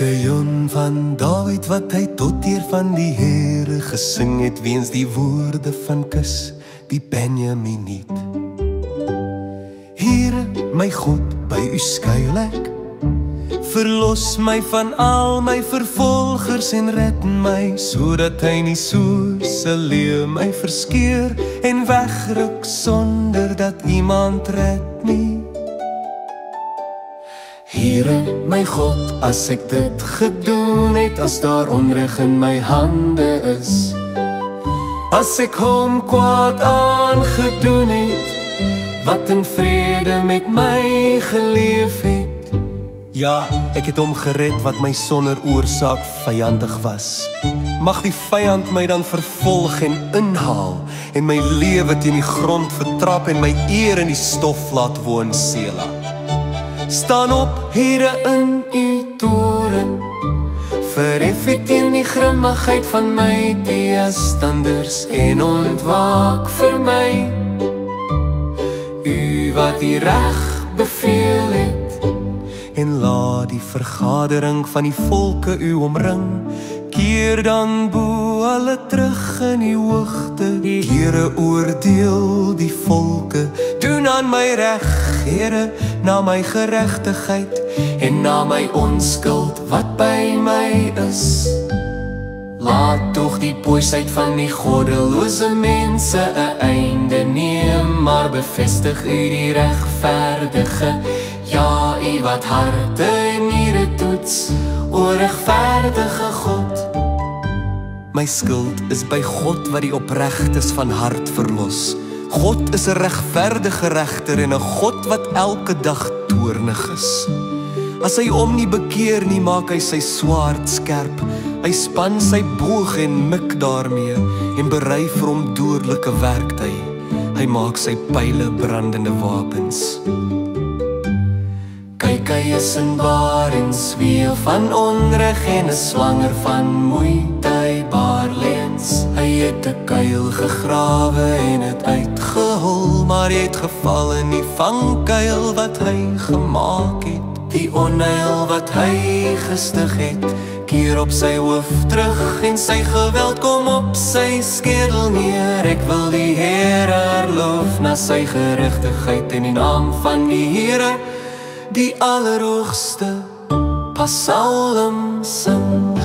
Sion van David wat hy tot eer van die Here gesing het, weens die woorde van kus, die Benjaminiet. Here, my God, by u skuil ek, verlos my van al my vervolgers en red my, sodat hy nie soos 'n leeu my verskeur en wegruk sonder dat iemand red nie. Here, my God, as ek dit gedoen het, as daar onreg in my hande is, as ek hom kwaad aangedoen het, wat in vrede met my geleef het. Ja, ek het hom gered wat my sonder oorsaak vyandig was. Mag die vyand my dan vervolg en inhaal, en my lewe teen die grond vertrap en my eer in die stof laat woon, Sela. Staan op, Here, in u toren, verhef u teen die grimmigheid van my teestanders en ontwaak vir my. U wat die reg beveel het, en laat die vergadering van die volke u omring, keer dan bo alle terug in die hoogte. Here, oordeel die volke, doen aan my reg, Here, na my geregtigheid en na my onskuld wat by my is. Laat tog die boosheid van die goddelose mense 'n einde neem, maar bevestig u die regverdige, ja, u wat harte en niere toets, o regverdige God. My skuld is by God wat die opregtes van hart verlos. God is 'n regverdige regter en 'n God wat elke dag toornig is. As hy hom nie bekeer nie, maak hy sy swaard skerp. Hy span sy boog en mik daarmee en berei vir hom dodelike werktuig. Hy maak sy pyle brandende wapens. Kyk, hy is in baar en sweef van onreg en is swanger van moeite, hy baar leens. Hy het 'n kuil gegrawe en het uitgehol, maar hy het geval in die vangkuil wat hy gemaak het. Die onheil wat hy gestig het, keer op sy hoof terug en sy geweld kom op sy skedel neer. Ek wil die Here loof na sy geregtigheid in die naam van die Here, die Allerhoogste, psalm sing.